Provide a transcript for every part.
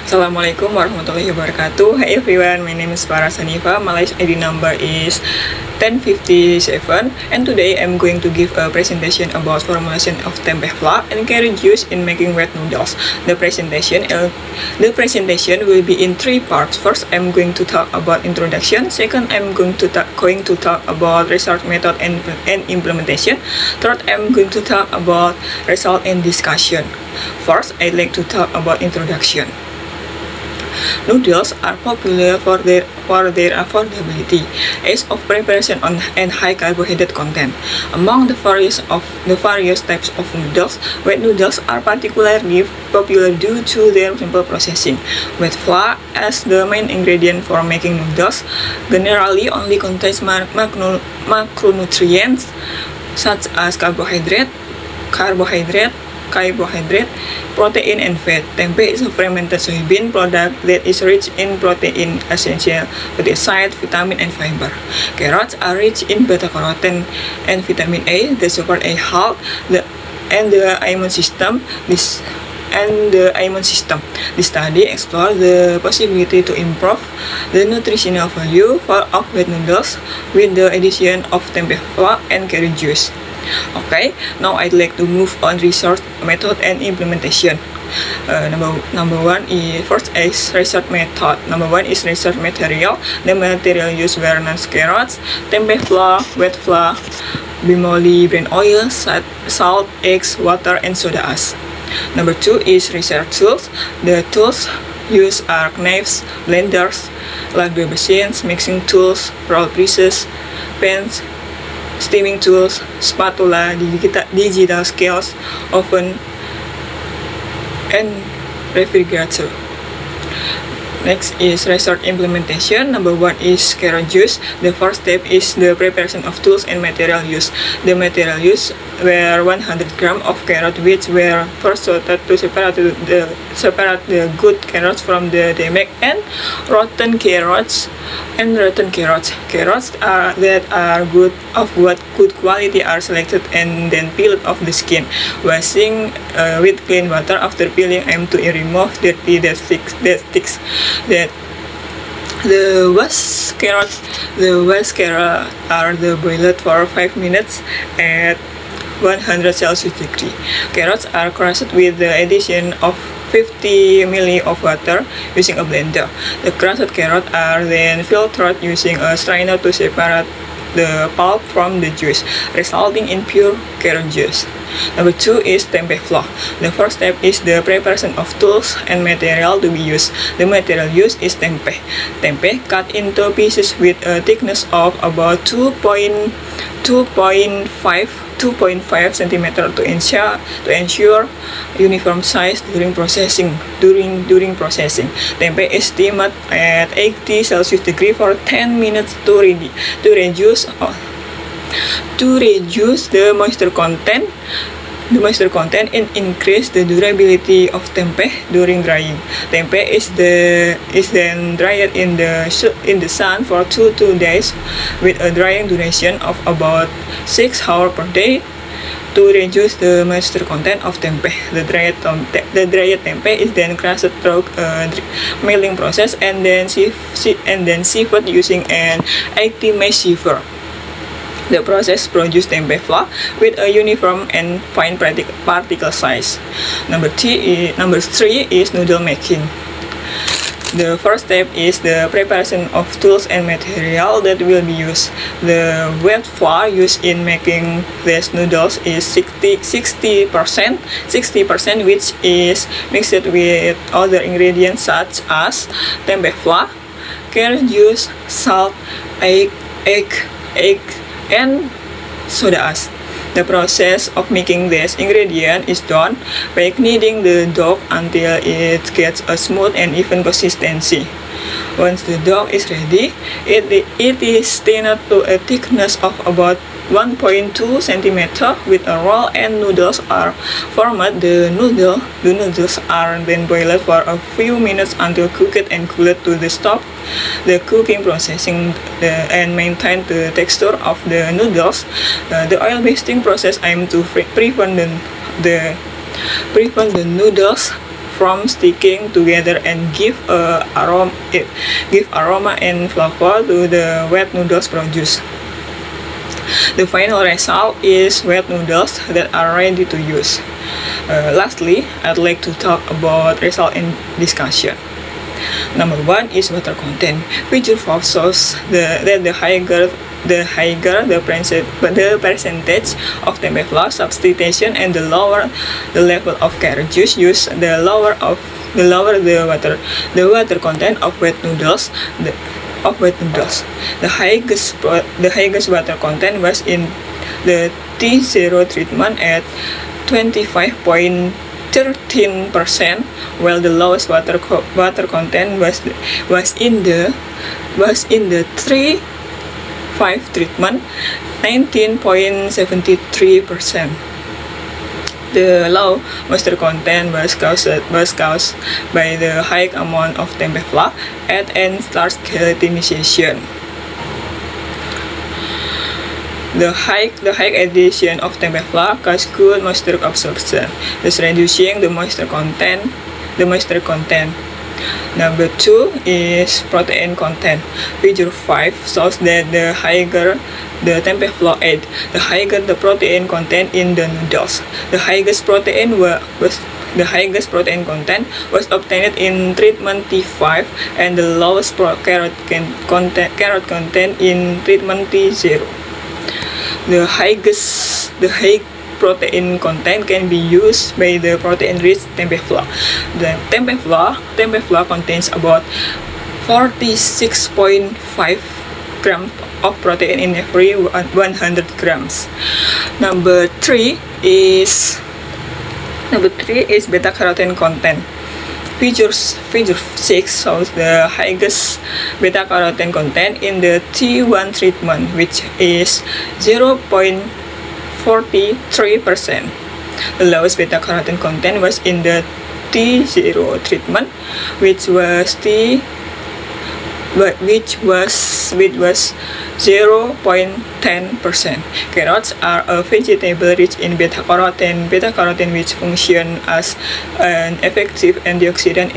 Assalamualaikum warahmatullahi wabarakatuh. Hi everyone, my name is Farah Sanifa. My ID number is 1057, and today I'm going to give a presentation about formulation of tempeh flour and carrot juice in making wet noodles. The presentation will be in three parts. First, I'm going to talk about introduction. Second, I'm going to talk about research method and implementation. Third, I'm going to talk about result and discussion. First, I'd like to talk about introduction. Noodles are popular for their affordability, ease of preparation, and high carbohydrate content. Among the various types of noodles, wet noodles are particularly popular due to their simple processing. Wet flour, as the main ingredient for making noodles, generally only contains macronutrients such as carbohydrate, protein, and fat. Tempeh is a fermented soybean product that is rich in protein, essential fatty acids, vitamin, and fiber. Carrots are rich in beta-carotene and vitamin A that support health and the immune system. This study explored the possibility to improve the nutritional value of wet noodles with the addition of tempeh flour and carrot juice. Okay, now I'd like to move on research method and implementation. Number one is research method. Number one is research material. The material used were carrots, tempeh flour, wet flour, bimoli, bran oil, salt, eggs, water, and soda ash. Number two is research tools. The tools used are knives, blenders, laundry machines, mixing tools, roll presses, pans, steaming tools, spatula, digital scales, oven, and refrigerator. Next is research implementation. Number one is carrot juice. The first step is the preparation of tools and material used. The material used were 100 grams of carrot, which were first sorted to separate the good carrots from the damaged and rotten carrots. Carrots that are good quality are selected and then peeled off the skin. Washing with clean water after peeling aim to remove dirty that sticks. The washed carrots are boiled for 5 minutes at 100 Celsius degree. Carrots are crushed with the addition of 50 ml of water using a blender. The crushed carrots are then filtered using a strainer to separate the pulp from the juice, resulting in pure carrot juice. Number two is tempeh flour. The first step is the preparation of tools and material to be used. The material used is tempeh. Tempeh cut into pieces with a thickness of about 2.5 cm to ensure uniform size during processing. Tempeh is steamed at 80 Celsius degree for 10 minutes to reduce the moisture content and increase the durability of tempeh during drying. Tempeh is then dried in the sun for 2 days with a drying duration of about 6 hours per day to reduce the moisture content of tempeh. The dried tempeh is then crushed through a milling process and then sieved using an 80 mesh siever. The process produces tempeh flour with a uniform and fine particle size. Number three is noodle making. The first step is the preparation of tools and material that will be used. The wet flour used in making these noodles is 60%, which is mixed with other ingredients such as tempeh flour, carrot juice, salt, egg, and soda ash. The process of making this ingredient is done by kneading the dough until it gets a smooth and even consistency. Once the dough is ready, it is thinned to a thickness of about 1.2 cm with a roll and noodles are formed. The noodles are then boiled for a few minutes until cooked and cooled to stop the cooking processing and maintain the texture of the noodles. The oil basting process aims to prevent the noodles from sticking together and give aroma and flavor to the wet noodles produced. The final result is wet noodles that are ready to use. Lastly, I'd like to talk about result in discussion. Number 1 is water content, which shows that the higher the percentage of tempeh substitution and the lower the level of carrot juice used, the lower the water content of wet noodles. The highest water content was in the T0 treatment at 25.13%, while the lowest water content was in the 3-5 treatment, 19.73%. The low moisture content was caused by the high amount of tempeh flour and starch gelatinization. The high addition of tempeh flour causes good moisture absorption, thus reducing the moisture content. Number 2 is protein content. Figure 5 shows that the higher the tempeh flour add, the higher the protein content in the noodles. The highest protein content was obtained in treatment T5 and the lowest carrot content in treatment T0. The high protein content can be used by the protein-rich tempeh flour. The tempeh flour contains about 46.5 grams of protein in every 100 grams. Number 3 is beta carotene content. Figure 6 shows the highest beta carotene content in the T1 treatment, which is 0.43%. The lowest beta carotene content was in the T0 treatment, which was 0.10%. Carrots are a vegetable rich in beta carotene which function as an effective antioxidant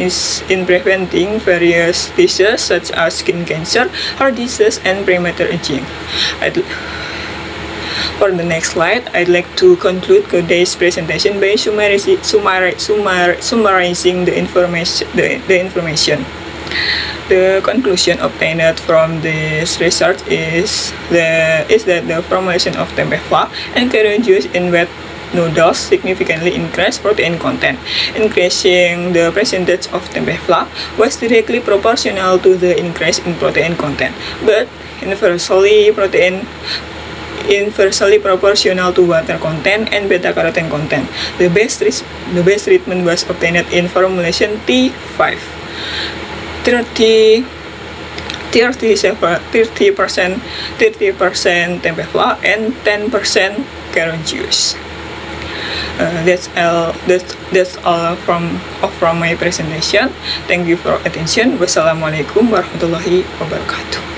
in preventing various diseases such as skin cancer, heart disease, and premature aging. For the next slide, I'd like to conclude today's presentation by summarizing the information. The conclusion obtained from this research is that the formulation of tempeh flour and carrot juice in wet noodles significantly increased protein content. Increasing the percentage of tempeh flour was directly proportional to the increase in protein content, but inversely proportional to water content and beta carotene content. The best treatment was obtained in formulation T5. 30% tempeh flour and 10% carrot juice. That's all from my presentation. Thank you for attention. Wassalamualaikum warahmatullahi wabarakatuh.